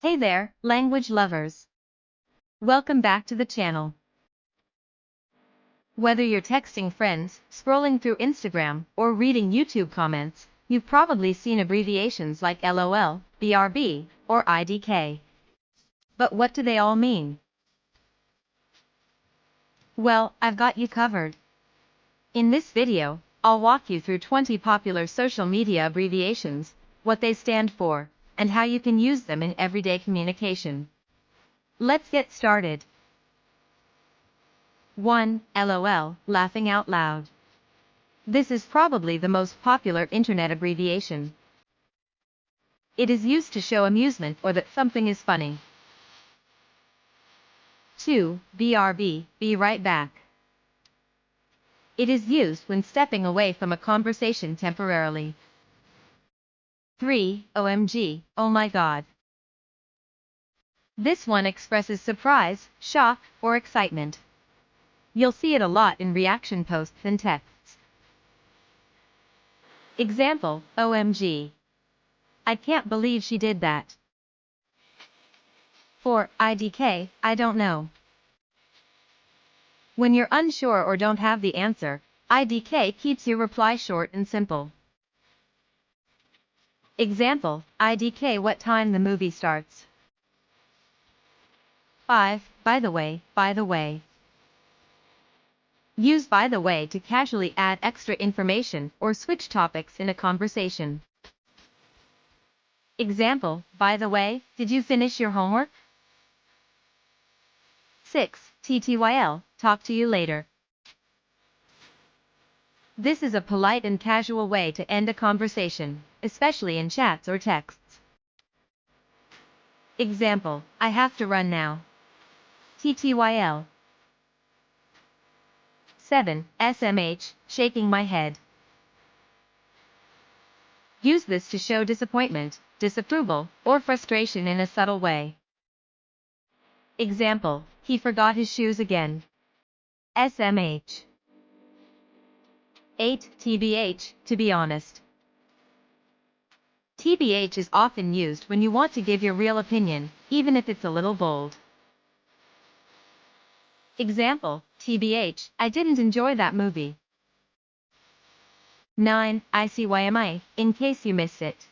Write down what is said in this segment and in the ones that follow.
Hey there, language lovers. Welcome back to the channel. Whether you're texting friends, scrolling through Instagram, or reading YouTube comments, you've probably seen abbreviations like LOL, BRB, or IDK. But what do they all mean? Well, I've got you covered. In this video, I'll walk you through 20 popular social media abbreviations, what they stand for, and how you can use them in everyday communication. Let's get started. 1. LOL, laughing out loud. This is probably the most popular internet abbreviation. It is used to show amusement or that something is funny. 2. BRB, be right back. It is used when stepping away from a conversation temporarily. 3. OMG, oh my god. This one expresses surprise, shock, or excitement. You'll see it a lot in reaction posts and texts. Example, OMG. I can't believe she did that. 4. IDK, I don't know. When you're unsure or don't have the answer, IDK keeps your reply short and simple. Example, IDK what time the movie starts. 5. By the way, by the way. Use by the way to casually add extra information or switch topics in a conversation. Example, by the way, did you finish your homework? 6. TTYL, talk to you later. This is a polite and casual way to end a conversation, especially in chats or texts. Example, I have to run now. TTYL. 7. SMH, shaking my head. Use this to show disappointment, disapproval, or frustration in a subtle way. Example, he forgot his shoes again. SMH. 8. TBH, to be honest. TBH is often used when you want to give your real opinion, even if it's a little bold. Example, TBH, I didn't enjoy that movie. 9. ICYMI, in case you missed it.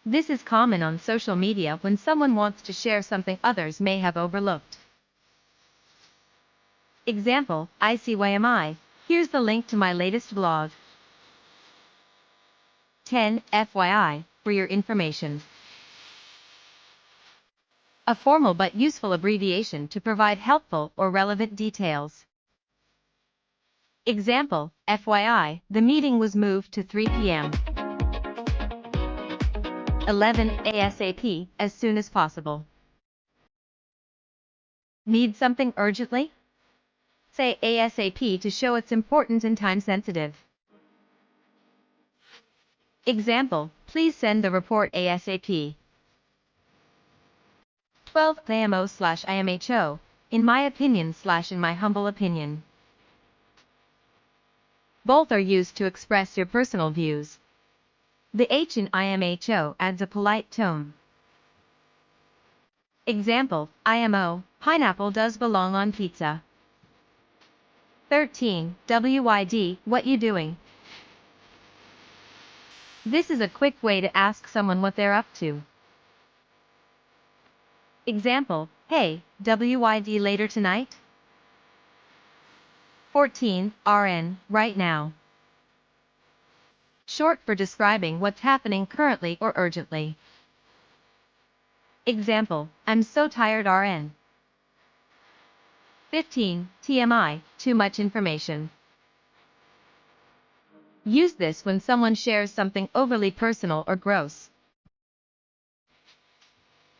This is common on social media when someone wants to share something others may have overlooked. Example, ICYMI, here's the link to my latest vlog. 10. FYI, for your information. A formal but useful abbreviation to provide helpful or relevant details. Example, FYI, the meeting was moved to 3 p.m. 11. ASAP, as soon as possible. Need something urgently? Say ASAP to show it's important and time sensitive. Example, please send the report ASAP. 12. IMO/IMHO, in my opinion/in my humble opinion. Both are used to express your personal views. The H in IMHO adds a polite tone. Example, IMO, pineapple does belong on pizza. 13. WYD, what you doing? This is a quick way to ask someone what they're up to. Example, hey, WYD later tonight? 14. RN, right now. Short for describing what's happening currently or urgently. Example, I'm so tired RN. 15. TMI, too much information. Use this when someone shares something overly personal or gross.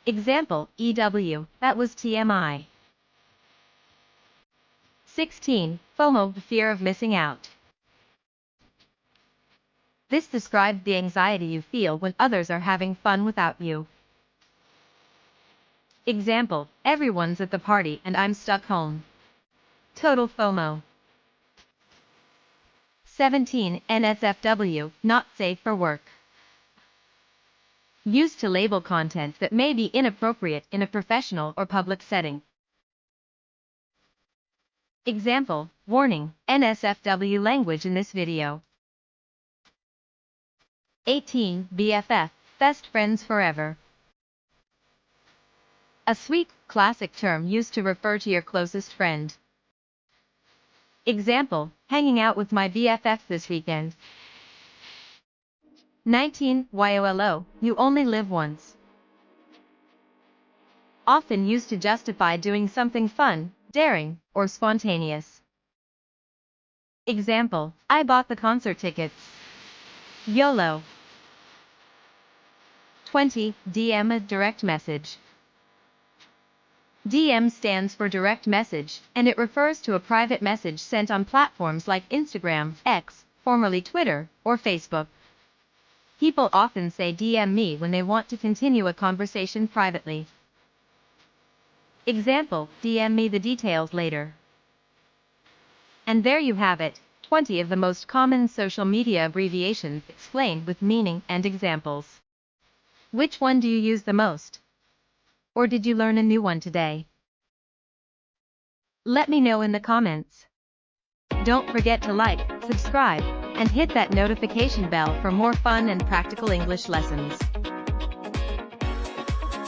Example, EW, that was TMI. 16. FOMO, the fear of missing out. This describes the anxiety you feel when others are having fun without you. Example, everyone's at the party and I'm stuck home. Total FOMO. 17. NSFW, not safe for work. Used to label content that may be inappropriate in a professional or public setting. Example, warning, NSFW language in this video. 18. BFF, best friends forever. A sweet, classic term used to refer to your closest friend. Example, hanging out with my BFF this weekend. 19. YOLO, you only live once. Often used to justify doing something fun, daring, or spontaneous. Example, I bought the concert tickets. YOLO. 20. DM, a direct message. DM stands for direct message, and it refers to a private message sent on platforms like Instagram, X, formerly Twitter, or Facebook. People often say DM me when they want to continue a conversation privately. Example, DM me the details later. And there you have it, 20 of the most common social media abbreviations explained with meaning and examples. Which one do you use the most? Or did you learn a new one today? Let me know in the comments. Don't forget to like, subscribe, and hit that notification bell for more fun and practical English lessons.